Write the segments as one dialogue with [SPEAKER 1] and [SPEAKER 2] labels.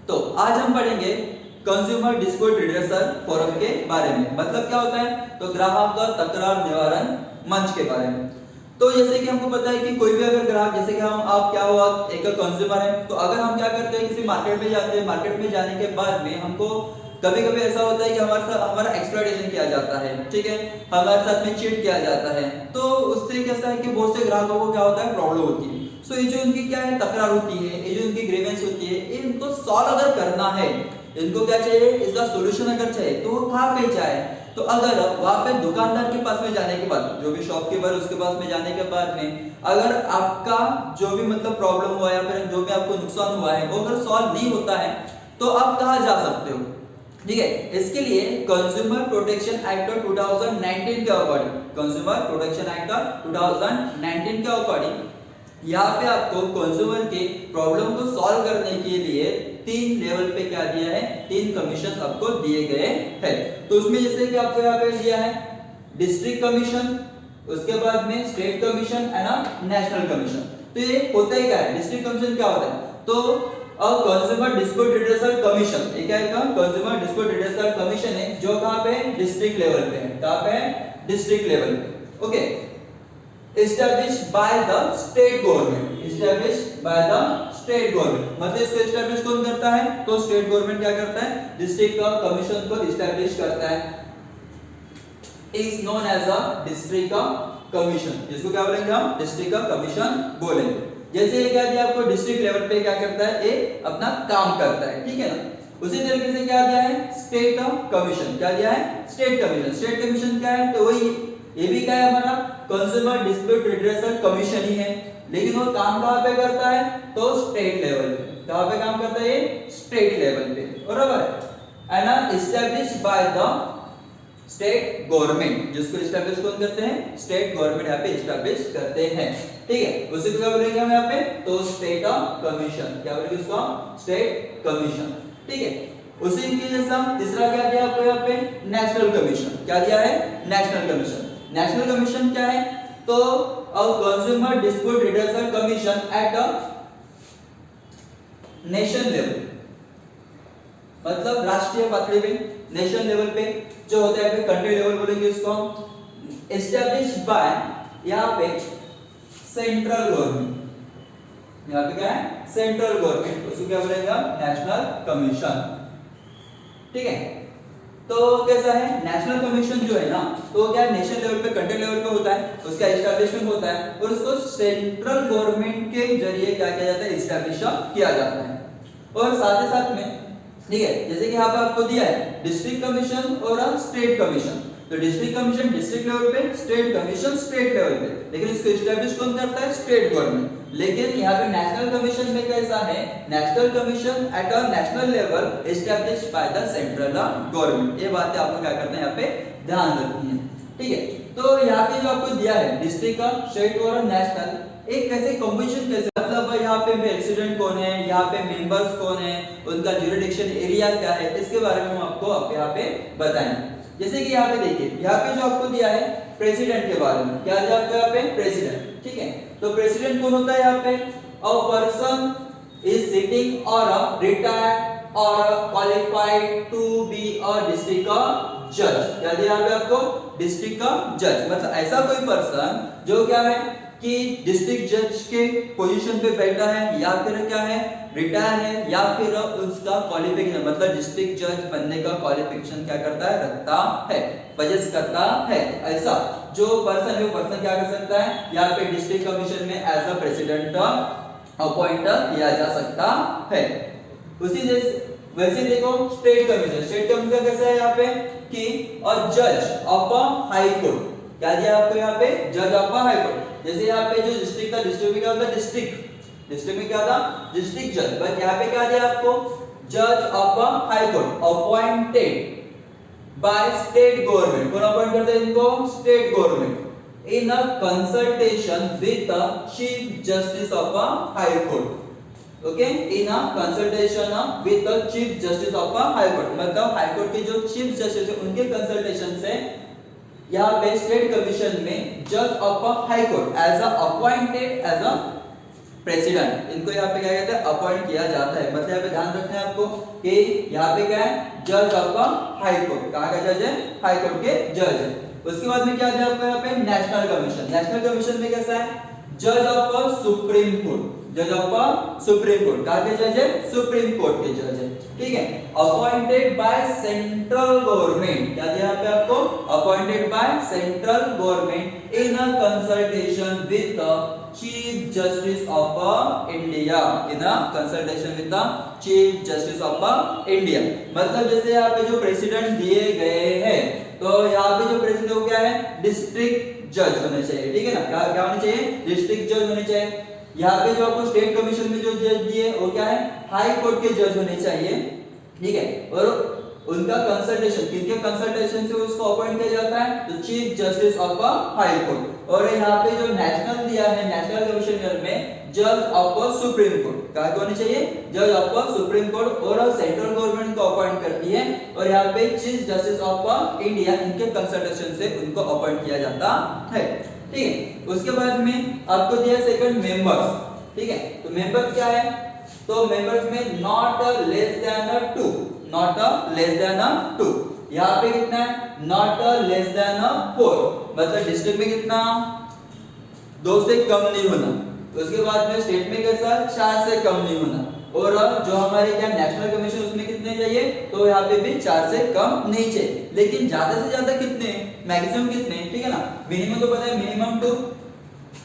[SPEAKER 1] तो आज हम पढ़ेंगे कंज्यूमर डिस्प्यूट रिड्रेसल फोरम के बारे में। मतलब क्या होता है, तो ग्राहक तकरार निवारण मंच के बारे में। तो जैसे कि हमको पता है कि कोई भी अगर ग्राहक, जैसे कि हम आप क्या हुआ एक कंज्यूमर है, तो अगर हम क्या करते हैं किसी मार्केट में जाते हैं, मार्केट में जाने के बाद में हमको कभी कभी ऐसा होता है कि हमारा एक्सप्लॉइटेशन किया जाता है, ठीक है, हमारे साथ में चीट किया जाता है। तो उससे कैसा है कि बहुत से ग्राहकों को क्या होता है, प्रॉब्लम होती है। सो ये जो इनकी क्या है तकरार होती है, ये जो इनकी ग्रीवेंस होती है, इनको सॉल्व अगर करना है, इनको क्या चाहिए, इसका सॉल्यूशन अगर चाहिए तो वो कहाँ पे जाए, तो अगर वहां पे दुकानदार के पास में जाने के बाद, जो भी शॉपकीपर उसके पास में जाने के बाद में अगर आपका जो भी मतलब प्रॉब्लम हुआ या फिर जो भी आपको नुकसान हुआ है वो अगर सॉल्व नहीं होता है, तो आप कहाँ जा सकते हो, ठीक है। इसके लिए कंज्यूमर प्रोटेक्शन एक्ट 2019 के अकॉर्डिंग, कंज्यूमर प्रोटेक्शन एक्ट 2019 के अकॉर्डिंग यहाँ पे आपको कंज्यूमर के प्रॉब्लम को सॉल्व करने के लिए 3 लेवल पे क्या दिया है, 3 कमीशन आपको दिए गए हैं। तो उसमें जैसे कि आपको यहाँ पे दिया है डिस्ट्रिक्ट कमीशन, उसके बाद में state commission and national commission. तो ये होता ही क्या है, डिस्ट्रिक्ट कमीशन क्या होता है, तो कंज्यूमर डिस्प्यूट रिड्रेसल कमीशन, ये क्या है, कंज्यूमर डिस्प्यूट रिड्रेसल कमीशन है जो कहाँ पे डिस्ट्रिक्ट लेवल पे है, कहाँ पे डिस्ट्रिक्ट लेवल पे, okay. established by the state government, established by the state government, मतलब इसको एस्टैब्लिश कौन करता है, तो स्टेट गवर्नमेंट क्या करता है, डिस्ट्रिक्ट कमीशन को एस्टैब्लिश करता है, is known as a district commission, जिसको क्या बोलेंगे हम, डिस्ट्रिक्ट कमीशन बोलेंगे। जैसे ये क्या दिया आपको, डिस्ट्रिक्ट लेवल पे क्या करता है, ये अपना काम करता है, ठीक है ना। उसी तरीके से क्या दिया है, स्टेट कमीशन, क्या दिया है, स्टेट कमीशन। स्टेट कमीशन क्या है, तो वही ये भी क्या है हमारा कंज्यूमर डिस्प्यूट रिड्रेसल कमीशन ही है, लेकिन वो काम कहां पे करता है, तो स्टेट लेवल पे। कहां पे काम करता है, ये स्टेट लेवल पे, बराबर है। And established by the state government, जिसको एस्टैब्लिश कौन करते हैं, स्टेट गवर्नमेंट यहाँ पे एस्टैब्लिश करते हैं, ठीक है। उसी को क्या बोलेंगे हम यहाँ पे, तो स्टेट कमीशन, क्या बोलेंगे उसको, स्टेट कमीशन, ठीक है। उसी के जैसा तीसरा क्या दिया आपको यहाँ पे, नेशनल कमीशन, क्या दिया है, नेशनल कमीशन। नेशनल कमीशन क्या है, तो consumer dispute redressal commission at nation level, मतलब राष्ट्रीय पातळी पे, नेशन लेवल पे जो होता है, कंट्री लेवल बोलेंगे इसको, एस्टैब्लिश्ड बाय यहाँ पे सेंट्रल गवर्नमेंट, यहाँ पे क्या है, सेंट्रल गवर्नमेंट, उसको क्या बोलेंगे, नेशनल कमीशन, ठीक है। तो कैसा है, नेशनल कमीशन जो है ना, तो क्या नेशनल लेवल पे, कंट्री लेवल पे होता है, उसका एस्टैब्लिशमेंट होता है और उसको सेंट्रल गवर्नमेंट के जरिए क्या किया जाता है, एस्टैब्लिश किया जाता है। और साथ ही साथ में, ठीक है, जैसे कि यहाँ पे आपको दिया है डिस्ट्रिक्ट कमीशन और स्टेट कमीशन, तो डिस्ट्रिक्ट कमीशन डिस्ट्रिक्ट लेवल पे, स्टेट कमीशन स्टेट लेवल पे, लेकिन इसको एस्टैब्लिश कौन करता है, स्टेट गवर्नमेंट। लेकिन यहाँ पे नेशनल कमीशन में कैसा है, national commission at a national level established by the central government. ये बातें आपको क्या करते हैं, यहाँ पे ध्यान रखनी है, ठीक है। तो यहाँ पे जो आपको दिया है डिस्ट्रिक्ट का, स्टेट और नेशनल, एक कैसे कॉम्बिनेशन कैसे, मतलब यहाँ पे रेसिडेंट कौन है, यहाँ पे मेंबर्स कौन है, उनका ज्यूरिडिक्शन एरिया क्या है, इसके बारे में हम आपको यहाँ पे बताएंगे। जैसे कि यहाँ पे देखिए, यहाँ पे जो आपको दिया है प्रेसिडेंट के बारे में, क्या दिया आपको यहाँ पे, प्रेसिडेंट, ठीक है। तो प्रेसिडेंट कौन होता है यहाँ पे, a person is sitting or retired or qualified to be a district जज, क्या दिया यहाँ पे आपको, डिस्ट्रिक्ट का जज, मतलब ऐसा कोई पर्सन जो क्या है कि डिस्ट्रिक्ट जज के पोजीशन पे बैठा है, या फिर क्या है, रिटायर है, या फिर उसका क्वालिफिकेशन, मतलब डिस्ट्रिक्ट जज बनने का क्वालिफिकेशन क्या करता है, रखता है, पजेस करता है, ऐसा जो पर्सन है वो पर्सन क्या कर सकता है, यहाँ पे डिस्ट्रिक्ट कमीशन में एज अ प्रेसिडेंट अपॉइंट किया जा सकता है। उसी जैसे वैसे देखो स्टेट कमीशन, स्टेट कमीशन कैसा है यहाँ पे कि जज ऑफ अ हाई कोर्ट, क्या दिया आपको यहाँ पे, जज ऑफ अ हाई कोर्ट। जैसे यहाँ पे जो डिस्ट्रिक्ट था, डिस्ट्रिक्ट में क्या होता है, डिस्ट्रिक्ट में क्या था, डिस्ट्रिक्ट जज, बट यहाँ पे क्या दिया आपको, जज of a high court appointed by state government, कौन अपॉइंट करता है इनको, state government, in a consultation with the chief justice of a high court, okay, in a consultation with the chief justice of a high court, मतलब high court के जो chief justice है उनके consultation से यहाँ पे स्टेट कमीशन में जज of a high court as a appointed as a president, इनको यहाँ पे क्या कहते हैं अपॉइंट किया जाता है। मतलब यहाँ पे ध्यान रखना है आपको कि यहाँ पे क्या है जज आपका हाई कोर्ट, कहाँ का जज है हाई कोर्ट के जज है। उसके बाद में क्या दिया आपको यहाँ पे नेशनल कमीशन। नेशनल कमीशन में कैसा है जज ऑफ सुप्रीम कोर्ट, जज ऑफ सुप्रीम कोर्ट, कहाँ के जज है सुप्रीम कोर्ट के जज है, ठीक है। अपॉइंटेड बाय सेंट्रल गवर्नमेंट, क्या दिया यहाँ पे आपको appointed by central government in a consultation with the chief justice of India, in a consultation with the chief justice of India. मतलब जैसे यहाँ पे जो प्रेसिडेंट दिए गए हैं तो यहाँ पे जो प्रेसिडेंट हो क्या है डिस्ट्रिक्ट जज होने चाहिए, ठीक है ना, क्या होने चाहिए डिस्ट्रिक्ट जज होने चाहिए। यहाँ पे जो आपको स्टेट कमीशन में जो जज दिए वो क्या है हाई कोर्ट के जज होने चाहिए, ठीक है। और उनका कंसल्टेशन किनके कंसल्टेशन से उसको अपॉइंट किया जाता है तो chief justice of high court. और यहाँ पे जो नेशनल दिया है नेशनल कमीशन में जज ऑफ सुप्रीम कोर्ट, क्या होने चाहिए जज ऑफ सुप्रीम कोर्ट, और सेंट्रल गवर्नमेंट को अपॉइंट करती है। और यहाँ पे चीफ जस्टिस ऑफ इंडिया इनके कंसल्टेशन से उनको अपॉइंट किया जाता है, ठीक है। उसके बाद में आपको दिया सेकंड मेंबर्स, ठीक है। तो मेंबर्स क्या है तो मेंबर्स में not less than 2, not less than 2। यहाँ पे कितना है नॉट लेस देन 4, मतलब डिस्ट्रिक्ट में कितना 2 से कम नहीं होना। उसके बाद में स्टेट में कैसा 4 से कम नहीं होना। और जो हमारे क्या नेशनल कमीशन उसमें कितने चाहिए तो यहाँ पे भी 4 से कम नहीं चाहिए, लेकिन ज्यादा से ज्यादा कितने मैक्सिमम कितने, ठीक है ना। मिनिमम तो पता है मिनिमम 2,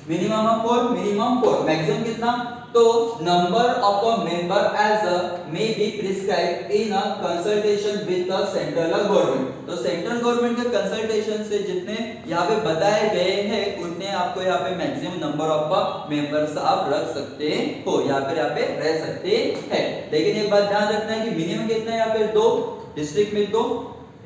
[SPEAKER 1] मिनिमम 4, मिनिमम 4, मैक्सिमम कितना तो number of a member as may be prescribed in a consultation with the central government. तो सेंट्रल गवर्नमेंट के कंसल्टेशन से जितने यहाँ पे बताए गए हैं उतने आपको यहाँ पे मैक्सिमम नंबर ऑफ मेंबर्स आप रख सकते हो, यहाँ पे रह सकते हैं। लेकिन एक बात ध्यान रखना है कि मिनिमम कितना है यहाँ पे 2, डिस्ट्रिक्ट में 2,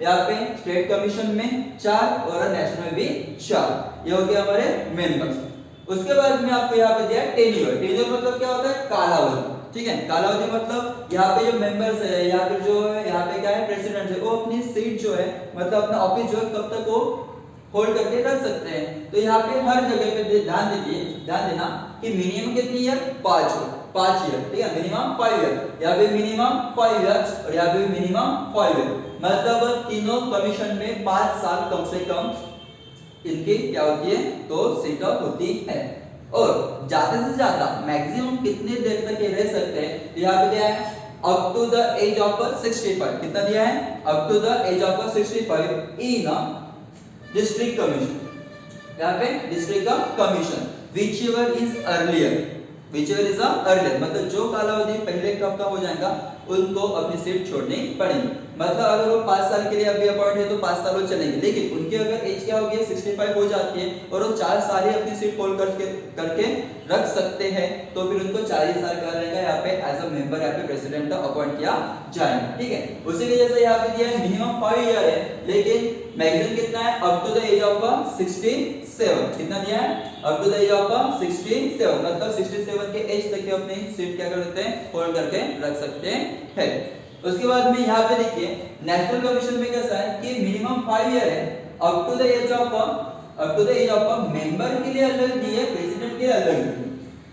[SPEAKER 1] यहाँ पे स्टेट कमीशन में 4 और नेशनल में भी 4। ये हो गया हमारे मेंबर्स। उसके बाद में आपको यहाँ पे दिया टेन्योर। टेन्योर मतलब क्या होता है कालावधि, ठीक है। कालावधि मतलब यहाँ पे जो मेंबर्स है या फिर जो यहाँ पे क्या है प्रेसिडेंट है वो अपनी सीट जो है मतलब अपना ऑफिस जो है कब तक वो होल्ड करके रख सकते हैं। तो यहाँ पे हर जगह पे ध्यान देना कि मिनिमम कितनी ईयर 5 ईयर, ठीक है, मिनिमम 5 ईयर। यहाँ पे मिनिमम 5 ईयर और यहाँ पे मिनिमम 5 ईयर, मतलब तीनों कमीशन में 5 साल कम से कम इनकी क्या होती है तो सीट होती है। और ज्यादा से ज्यादा मैक्सिमम कितने देर तक ये रह सकते हैं तो यहाँ पे दिया है up to the age of 65। कितना दिया है up to the age of 65 in district commission, यहाँ पे district commission whichever is earlier, whichever is earlier मतलब जो कालावधि पहले कब का हो जाएगा उनको अपनी सीट छोड़नी पड़ेगी। मतलब अगर वो 5 साल के लिए अभी अपॉइंट है तो 5 साल वो चलेंगे, लेकिन उनकी अगर एज क्या होगी 65 हो जाती है और वो 4 साल ही अपनी सीट होल्ड करके रख सकते हैं तो फिर उनको 4 साल का रहेगा यहाँ पे एज अ मेंबर यहाँ पे प्रेसिडेंट अपॉइंट किया जाएगा, ठीक है। उसी वजह से यहाँ पे दिया है मिनिमम 5 ईयर है, लेकिन मैक्सिमम कितना है up to the age of 67। कितना दिया है up to the age of 67, मतलब 67 के एज तक अपनी सीट क्या कर सकते हैं होल्ड करके रख सकते हैं। उसके बाद में यहाँ पे देखिए नेशनल कमीशन में कैसा है कि मिनिमम 5 ईयर है, up to the age of member के लिए अलग दिए प्रेसिडेंट के लिए अलग दिए।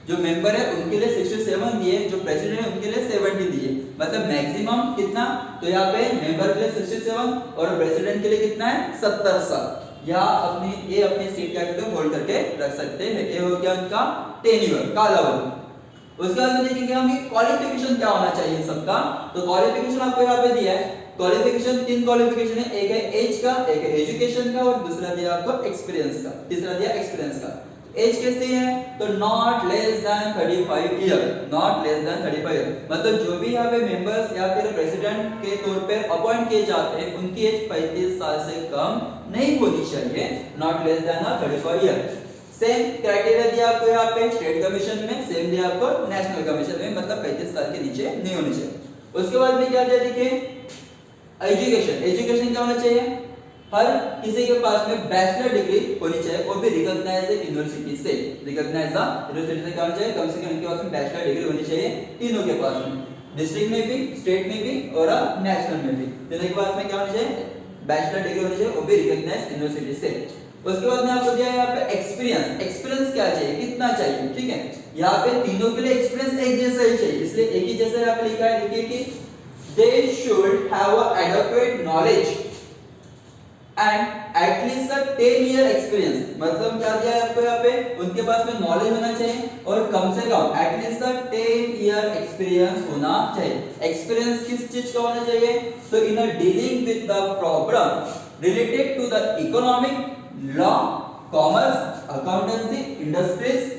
[SPEAKER 1] जो मेंबर है उनके लिए 67 दिए, जो प्रेसिडेंट है उनके लिए 70 दिए, मतलब मैक्सिमम कितना तो यहाँ पे मेंबर के लिए 67 और प्रेसिडेंट के लिए कितना है 70 साल या अपनी सीट क्या करके होल्ड करके रख सकते हैं। ये हो गया उनका टेन्योर कालावधि। उसके बाद में देखेंगे हम क्वालिफिकेशन क्या होना चाहिए सबका। तो क्वालिफिकेशन आपको यहाँ पे दिया है, क्वालिफिकेशन 3 क्वालिफिकेशन है, एक है एज का, एक है एजुकेशन का और दूसरा दिया आपको एक्सपीरियंस का, तीसरा दिया एक्सपीरियंस का। एज कैसे है तो not less than 35 year, not less than 35 year मतलब जो भी यहाँ पे मेंबर्स या फिर प्रेसिडेंट के तौर पे अपॉइंट किए जाते हैं उनकी एज 35 साल से कम नहीं होनी चाहिए, not less than 35 year. Same criteria दिया आपको यहाँ पे स्टेट कमीशन में, सेम दिया आपको नेशनल कमीशन में, मतलब 35 साल के नीचे नहीं होनी चाहिए। उसके बाद में क्या दिया देखिए एजुकेशन। एजुकेशन क्या होना चाहिए हर किसी के पास में बैचलर डिग्री होनी चाहिए, वो भी रिकॉग्नाइज्ड यूनिवर्सिटी से, रिकॉग्नाइज्ड यूनिवर्सिटी से क्या होना चाहिए कम से कम इनके पास में बैचलर डिग्री होनी चाहिए, तीनों के पास में, डिस्ट्रिक्ट में भी, स्टेट में भी और नेशनल में भी। तीनों के पास में क्या होना चाहिए बैचलर डिग्री होनी चाहिए, वो भी रिकॉग्नाइज्ड यूनिवर्सिटी से। उसके बाद में आपको दिया है यहाँ पे एक्सपीरियंस। एक्सपीरियंस क्या चाहिए, कितना चाहिए, ठीक है। यहाँ पे तीनों के लिए एक्सपीरियंस एक जैसा ही चाहिए, इसलिए एक ही जैसा यहाँ पे लिखा है। देखिए कि they should have a adequate knowledge and at least a 10-year experience। मतलब क्या दिया है आपको यहाँ पे, उनके पास में नॉलेज होना चाहिए और कम से कम एटलीस्ट 10-year एक्सपीरियंस होना चाहिए। एक्सपीरियंस किस चीज का होना चाहिए, तो in dealing with the problem related to the economic, law, commerce, accountancy, industries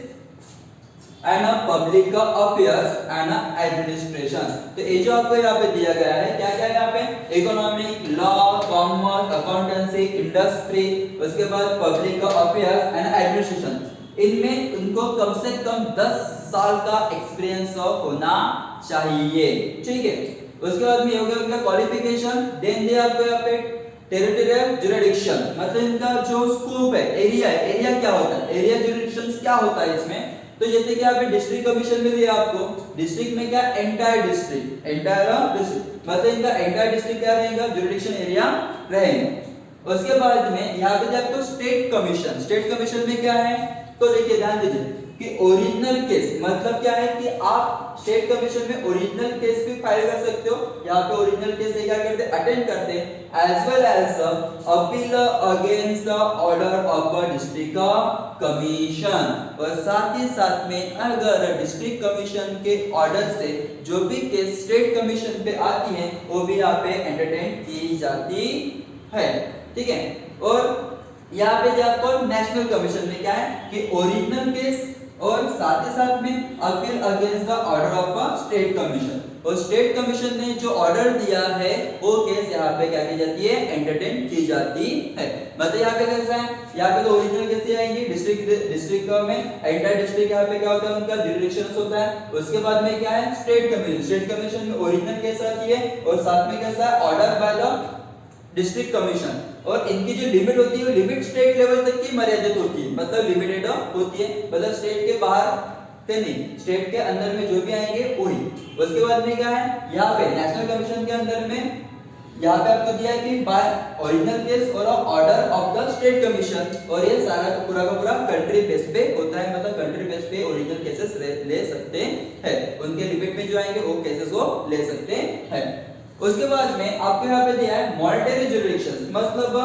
[SPEAKER 1] and public affairs and administration. तो ये जो आपको यहाँ पे दिया गया है, क्या क्या है यहाँ पे, economic, law, commerce, accountancy, industry, उसके बाद पब्लिक अफेयर्स एंड एडमिनिस्ट्रेशन, इनमें उनको कम से कम 10 साल का एक्सपीरियंस होना चाहिए, ठीक है। उसके बाद में हो गया उनका क्वालिफिकेशन। देन दिया आपको यहाँ पे टेरिटोरियल जुरिडिक्शन, मतलब इनका जो स्कोप है, एरिया है, एरिया क्या होता है, एरिया जुरिडिक्शन क्या होता है इसमें। तो जैसे कि यहाँ पे डिस्ट्रिक्ट कमीशन में दिया आपको, डिस्ट्रिक्ट में क्या, एंटायर डिस्ट्रिक्ट, एंटायर डिस्ट्रिक्ट, मतलब इनका एंटायर डिस्ट्रिक्ट क्या रहेगा, जुरिडिक्शन एरिया रहेगा। उसके बाद में यहाँ पे आपको स्टेट कमीशन, स्टेट कमीशन में क्या है, तो देखिए ध्यान दीजिए कि ओरिजिनल केस, मतलब क्या है कि आप स्टेट कमीशन में ओरिजिनल केस भी फाइल कर सकते हो। यहाँ पे ओरिजिनल केस क्या करते हैं, अटेंड करते हैं, as well as appeal against the order of the district commission. और साथ ही साथ में अगर डिस्ट्रिक्ट कमीशन के ऑर्डर से जो भी केस स्टेट कमीशन पे आती है वो भी यहाँ पे एंटरटेन की जाती है, ठीक है। और यहाँ पे आपको नेशनल कमीशन में क्या है कि ओरिजिनल केस और साथ ही साथ में appeal against the order of a state commission. और स्टेट कमीशन ने जो ऑर्डर दिया है वो केस यहाँ पे क्या की जाती है, एंटरटेन की जाती है। मतलब यहाँ पे कैसा है, यहाँ पे तो ओरिजिनल केस आएंगे, डिस्ट्रिक्ट में एंटायर डिस्ट्रिक्ट यहाँ पे क्या होता है, उनका जुरिडिक्शन होता है। उसके बाद में क्या है, स्टेट कमीशन, स्टेट कमीशन में ओरिजिनल केस आती है और साथ में कैसा है, order by the district commission. और इनकी जो लिमिट होती है वो लिमिट स्टेट लेवल तक की मर्यादित होती है, मतलब लिमिटेड होती है, मतलब स्टेट के बाहर से नहीं, स्टेट के अंदर में जो भी आएंगे वही। उसके बाद में क्या है, यहाँ पे नेशनल कमीशन के अंदर में यहाँ पे आपको दिया है कि बाय ओरिजिनल केस और order of the state commission, और ये सारा पूरा का पूरा कंट्री बेस पे होता है, मतलब कंट्री बेस पे ओरिजिनल केसेस ले सकते हैं, उनके लिमिट में जो आएंगे वो केसेस वो ले सकते हैं। उसके बाद में आपको यहाँ पे दिया है मॉनेटरी जुरिडिक्शन, मतलब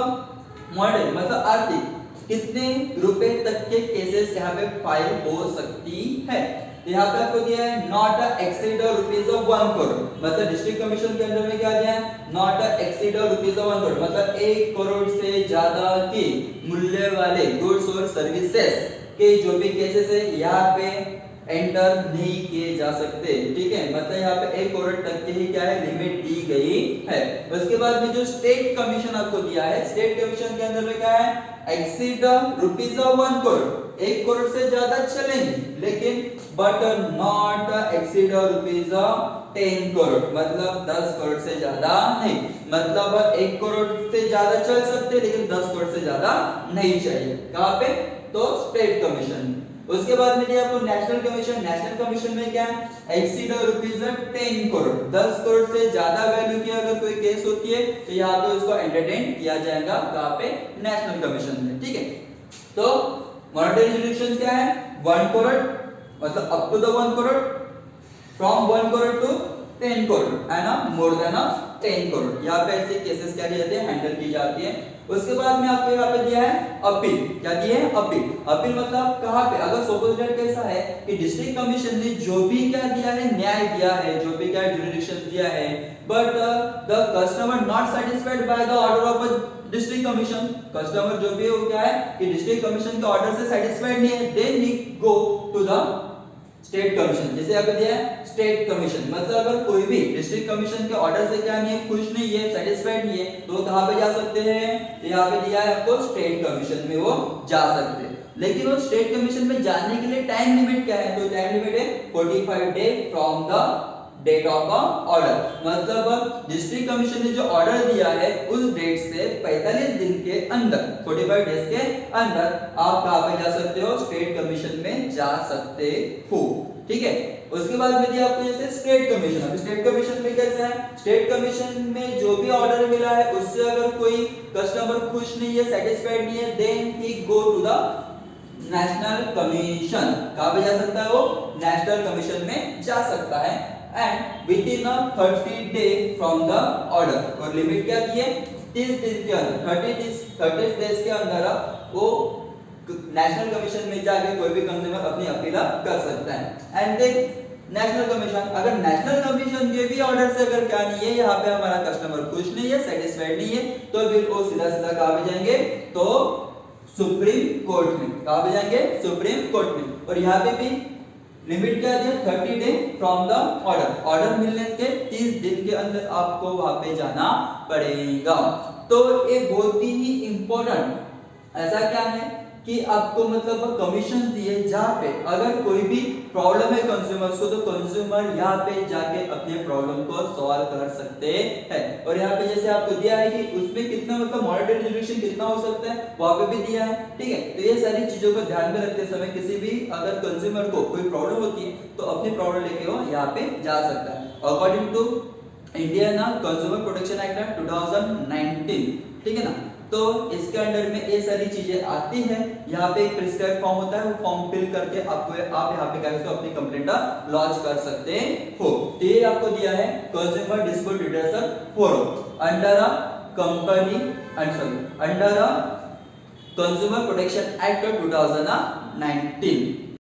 [SPEAKER 1] मॉनेटरी मतलब आर्थिक, कितने रुपए तक के केसेस यहाँ पे फाइल हो सकती है। तो यहाँ पे आपको दिया है not exceed rupees of 1 crore, मतलब डिस्ट्रिक्ट कमीशन के अंदर में क्या दिया है, not exceed rupees of 1 crore, मतलब 1 करोड़ से ज्यादा के मूल्य वाले गुड्स और सर्विसेज के जो भी केसेस है यहाँ पे एंटर नहीं किए जा सकते, ठीक है। मतलब यहाँ पे 1 करोड़ तक के ही क्या है, लिमिट दी गई है। उसके बाद में जो स्टेट कमीशन आपको दिया है, स्टेट कमीशन के अंदर में क्या है, exceed rupees of 1 crore, 1 crore से ज्यादा चलेंगे, लेकिन but not exceed rupees of 10 crore, मतलब 10 करोड़ से ज्यादा नहीं, मतलब 1 करोड़ से ज्यादा चल सकते लेकिन 10 करोड़ से ज्यादा नहीं चाहिए। कहाँ पे, तो स्टेट कमीशन। उसके बाद में दिया आपको नेशनल कमीशन, नेशनल कमीशन में क्या है, एक्सीड रुपीज 10 करोड़, 10 करोड़ से ज्यादा वैल्यू की अगर कोई केस होती है तो यहाँ पे उसको एंटरटेन किया जाएगा, कहाँ पे, नेशनल कमीशन में, ठीक है। तो मॉनेटरी जुरिडिक्शन क्या है, 1 करोड़, मतलब up to the 1 crore, from 1 crore to 10 crore and more than 10 crore, यहाँ पे ऐसे केसेस क्या किए जाते हैं, हैंडल की जाती है। उसके बाद में आपको यहाँ पे दिया है अपील, क्या दिया है, अपील। अपील मतलब कहाँ पे, अगर सपोज दैट कैसा है कि डिस्ट्रिक्ट कमीशन ने जो भी क्या दिया है, न्याय दिया है, जो भी क्या जुरिडिक्शन दिया है, but the customer not satisfied by the order of district commission, customer जो भी हो क्या है कि डिस्ट्रिक्ट कमीशन के ऑर्डर से सेटिस्फाइड नहीं है, then he go to the state commission. जैसे यहाँ पे दिया है स्टेट कमीशन, मतलब अगर कोई भी डिस्ट्रिक्ट कमीशन के ऑर्डर से क्या नहीं है, खुश नहीं है, सेटिस्फाइड नहीं है, तो कहाँ पे जा सकते हैं, यहाँ पे दिया है आपको स्टेट कमीशन में वो जा सकते हैं। लेकिन वो स्टेट कमीशन में जाने के लिए टाइम लिमिट क्या है, तो टाइम लिमिट है 45 day from the date of the order, मतलब डिस्ट्रिक्ट कमीशन ने जो ऑर्डर दिया है उस डेट से 45 दिन के अंदर, 45 डेज के अंदर आप कहां पे जा सकते हो, स्टेट कमीशन में जा सकते हो। ठीक है, उसके बाद में दिया आपको जैसे स्टेट कमीशन। अब स्टेट कमीशन में कैसे है, स्टेट कमीशन में जो भी ऑर्डर मिला है उससे अगर कोई कस्टमर खुश नहीं है, सेटिस्फाइड नहीं है, then he go to the national commission. कहां पे जा सकता है वो, नेशनल कमीशन में जा सकता है। And with in 30 day from the order, और लिमिट क्या दी है, 30 दिन के अंदर, 30 डेज के अंदर वो नेशनल कमीशन में जाके कोई भी कंज्यूमर अपनी अपील कर सकता है। एंड देन नेशनल कमीशन, अगर नेशनल कमीशन के भी ऑर्डर से अगर क्या नहीं है, यहाँ पे हमारा कस्टमर खुश नहीं है, सेटिस्फाइड नहीं है, तो फिर वो सीधा सीधा कहां पे जाएंगे, तो सुप्रीम कोर्ट में। कहां पे जाएंगे, सुप्रीम कोर्ट में। और यहाँ पे भी लिमिट क्या दिया, 30 day from the order, order मिलने के 30 दिन के अंदर आपको वहां पे जाना पड़ेगा। तो ये बहुत ही इंपॉर्टेंट, ऐसा क्या है कि आपको मतलब कमीशन दिए जहां पे अगर कोई भी प्रॉब्लम है कंज्यूमर्स को, तो कंज्यूमर यहाँ पे जाके अपने प्रॉब्लम को सॉल्व कर सकते हैं। और यहाँ पे जैसे आपको दिया है कि उसमें कितना मतलब मॉनिटरी जुरिडिक्शन कितना हो सकता है, वहां पे भी दिया है। ठीक है, तो ये सारी चीजों को ध्यान में रखते समय किसी भी अगर कंज्यूमर को कोई प्रॉब्लम होती है तो अपनी प्रॉब्लम लेके वो यहाँ पे जा सकता है according to Indian consumer protection act 2019। ठीक है ना, तो इसके अंडर में ये सारी चीजें आती है। यहाँ पे एक प्रिस्क्राइब फॉर्म होता है, वो फॉर्म फिल करके आपको आप यहाँ पे क्या अपनी कंप्लेंट लॉन्च कर सकते हो। तो ये आपको दिया है consumer dispute redressal forum under company under consumer protection act 2019।